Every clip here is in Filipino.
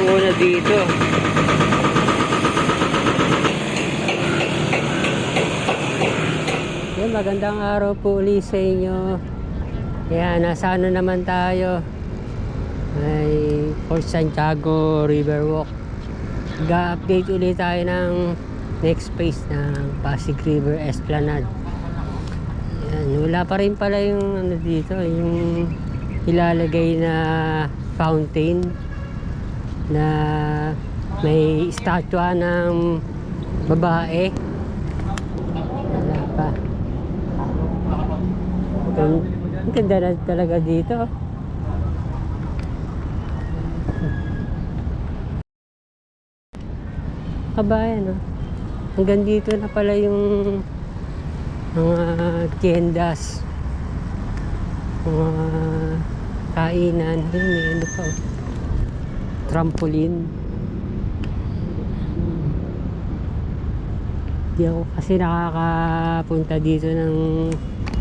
una dito. Yan, magandang araw po ulit sa inyo. Kaya nasa ano naman tayo, ay Fort Santiago Riverwalk. Ga-update ulit tayo ng next phase ng Pasig River Esplanade. Yan, wala pa rin pala yung ano dito, yung ilalagay na fountain na may statua ng babae. Wala pa. Ang ganda na talaga dito. Kabayan, no? Hanggang dito na pala yung mga tiendas, mga kainan. Ayun, may ano pa, trampoline. Di ako kasi nakakapunta dito ng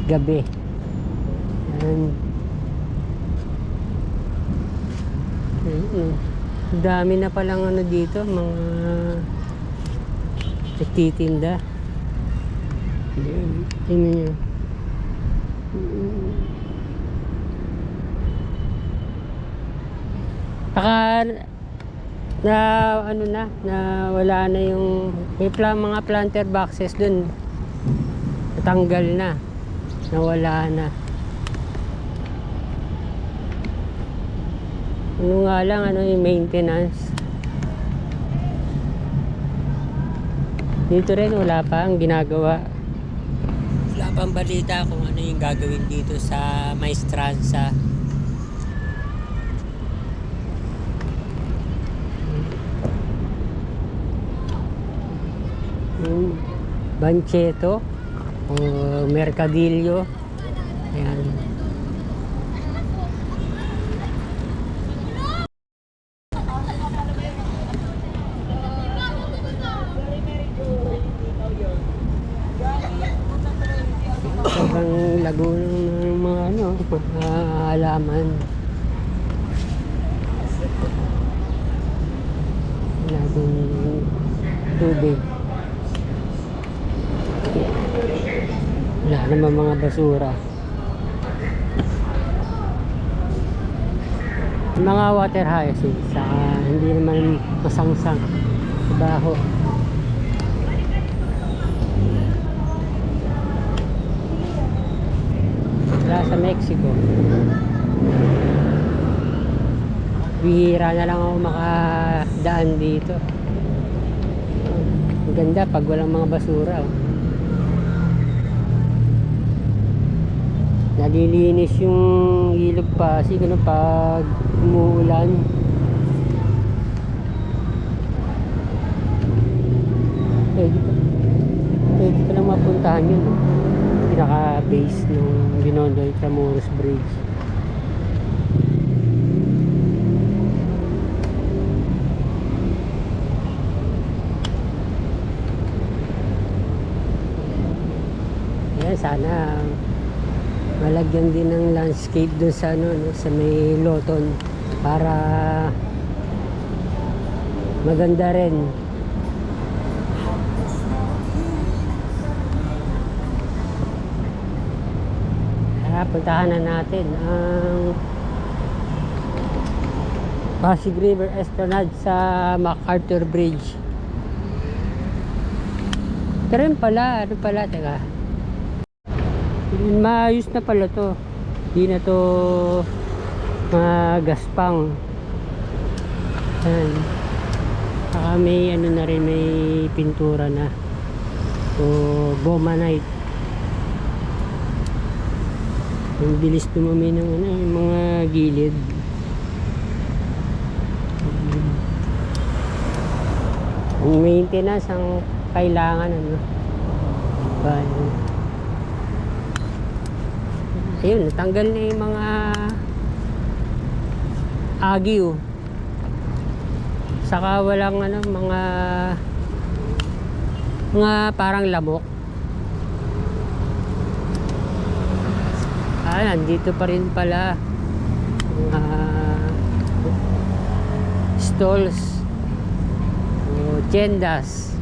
gabi. Yan. Ayun. Dami na palang ano dito, mga nagtitinda. Tingnan nyo. Saka na ano na wala na yung may mga planter boxes dun, natanggal na, nawala na. Ano nga lang, ano yung maintenance dito rin, wala pa ang ginagawa. Wala pang balita kung ano yung gagawin dito sa Maestranza. Bancheto o Mercadillo. Ayan. Sobrang lago ng mga ano, mga halaman. Lagong tubig. Wala naman mga basura. Mga water hyacinth, saka hindi naman masangsang sa baho. Wala sa Mexico. Bihira na lang ako makadaan dito. Ang ganda pag walang mga basura. Nalilinis yung ilog Pasig ano, pag umuulan. Pwede pa lang mapuntahan yun, no? Pinaka base ng Binondo Intramuros Bridge. Ayan, sana malagyan din ng landscape dun sa ano, no, sa may Loton para maganda rin. Puntahan na natin ang Pasig River Esplanade sa MacArthur Bridge. Ito rin pala, ano pala, teka, maayos na pala to, di na to magaspang. Ayan. Saka may ano na rin, may pintura na o goma night. Ang bilis dumami ng ano, yung mga gilid. Ang maintenance ang kailangan, ano. Ayun, natanggal na yung mga agiw. Saka walang ano, mga parang lamok. Nandito pa rin pala stalls o tiendas.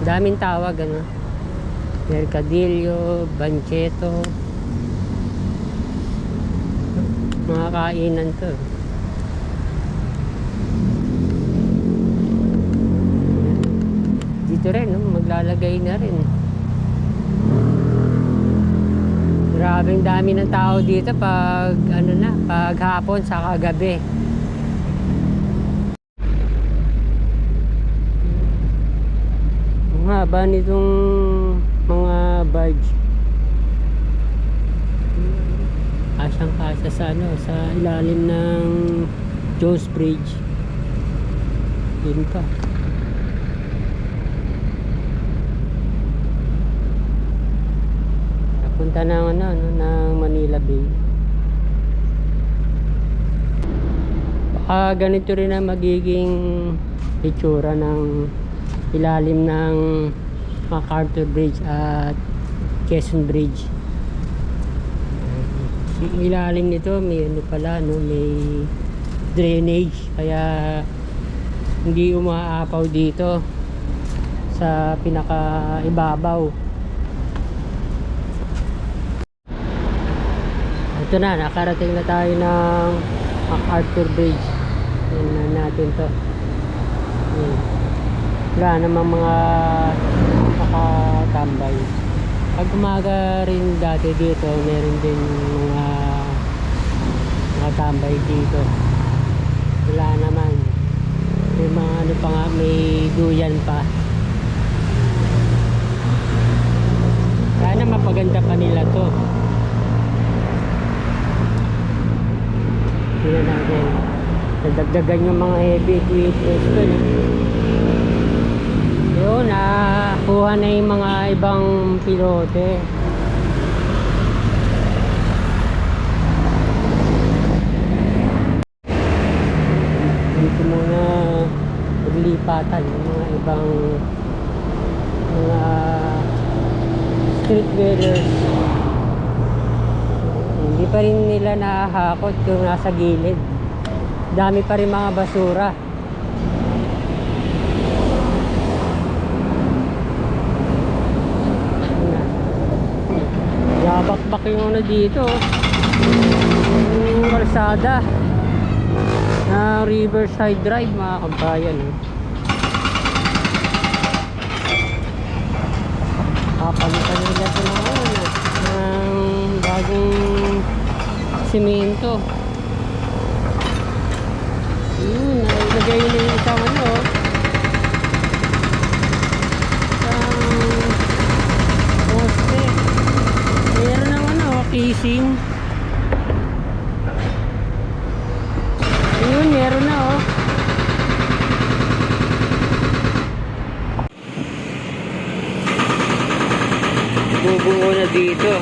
Daming tawag, ano, mercadillo, bancheto, mga kainan to. Dito rin, no? Maglalagay na rin. Grabing dami ng tao dito pag ano na, pag hapon sa kagabi. Ang haba nitong mga barge. Kasyang kasya sa ano, sa ilalim ng Jones Bridge. Yun pa. Punta ng ano, ng Manila Bay. Baka ganito rin ang magiging itsura ng ilalim ng MacArthur Bridge at Quezon Bridge. Yung ilalim nito may ano pala, no, may drainage, kaya hindi umaapaw dito sa pinaka ibabaw. Ito na, nakarating na tayo ng MacArthur Bridge. Tingnan natin to. Wala namang mga nakatambay. Pag umaga rin dati dito, meron din mga nakatambay dito. Wala naman. May mga ano pa nga, may duyan pa. Sana mapaganda pa nila to. Tingnan natin. Nadagdagan yung mga heavy equipment ko. Yun, nakuha na yung mga ibang pilote. Dito muna paglipatan yung mga ibang mga street dwellers. Hindi pa rin nila nakahakot yung nasa gilid. Dami pa rin mga basura. Yabak-bak yung ano dito. Yung kalsada na Riverside Drive, mga kabayan. Kapalitan nila ito ng bagong simento. Yun, nailagay na yung isang ano, isang poste. Meron ng ano, casing. Yun, meron na, oh. Bubuo na dito.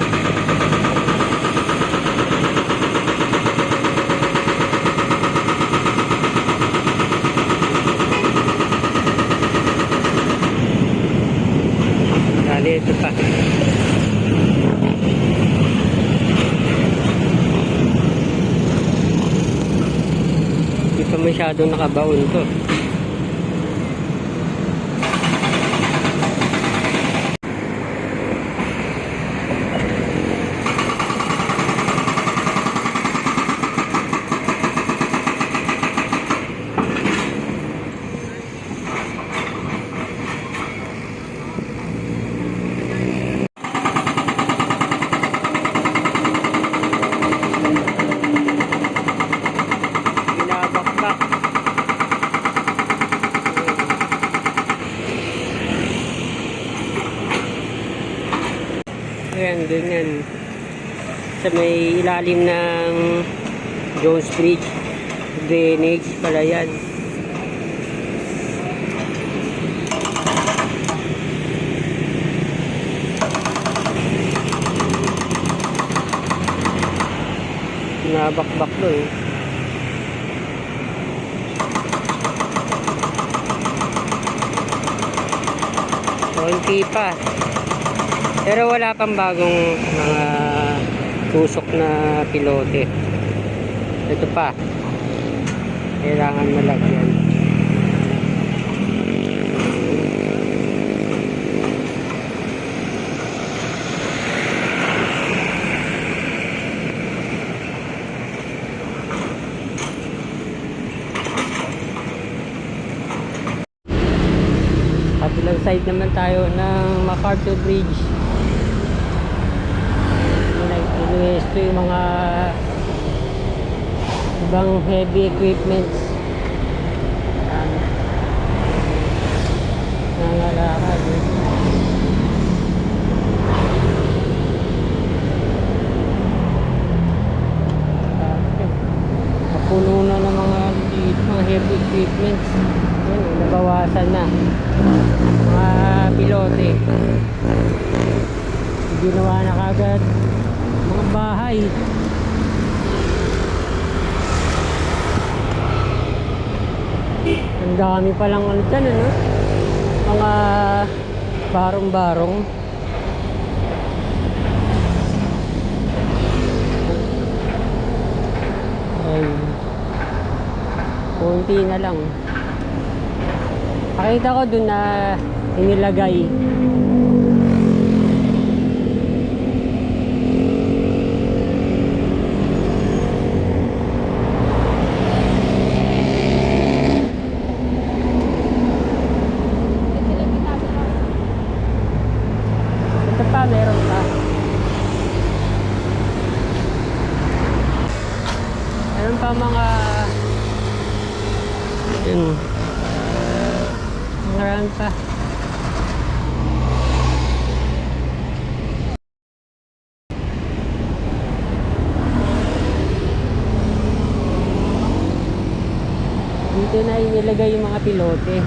Dali, ito pa. Hindi pa masyadong nakabaon to. Ayan, ganyan. Sa may ilalim ng Jones Bridge. Drainage pala yan. Nabakbak doon. Konti pa. Pero wala pang bagong mga tusok na pilote. Ito pa. kailangan malagyan. Kabilang side naman tayo ng MacArthur Bridge. Ito yung mga ibang heavy equipments. Nangalakad. Napuno na ng mga heavy equipments. Yan, nabawasan na. Mga pilote. Ginawa na kagad mga bahay. Ang dami palang ano dyan, ano? Mga barong-barong. Ay, konti na lang. Nakita ko dun na inilagay. Ito pa, meron pa. Meron pa mga yun. Meron pa. Dito na inilagay yung mga pilote.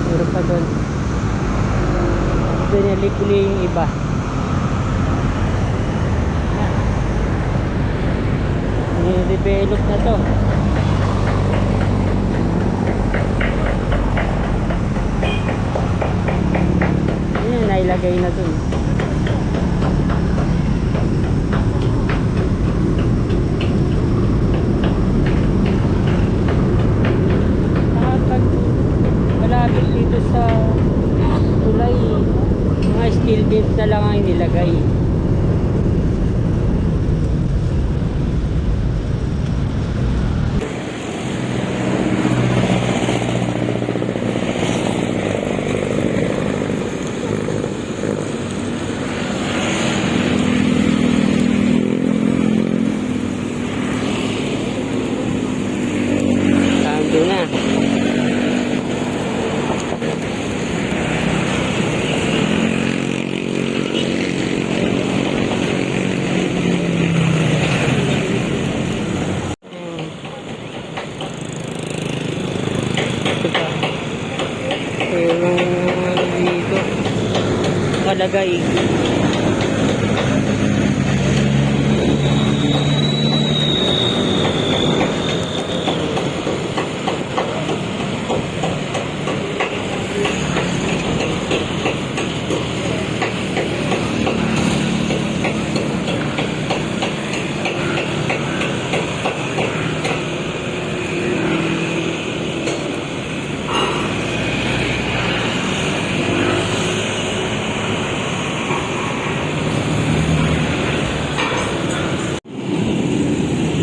Meron pa doon. Pinalik-uli yung iba. I-develop na to. Ayan, nailagay na doon. Pag malapit dito sa tulay, mga steel beams na lang ang inilagay. Ando na. Ito pa. Ito yung dito. Kalagay.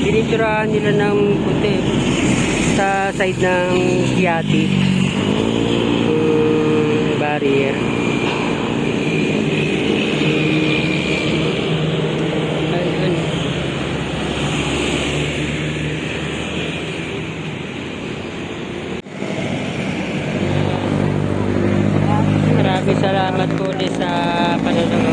Piniturahan nila ng puti sa side ng Kiati barrier. Ayun. Maraming salamat po ulit sa panonood.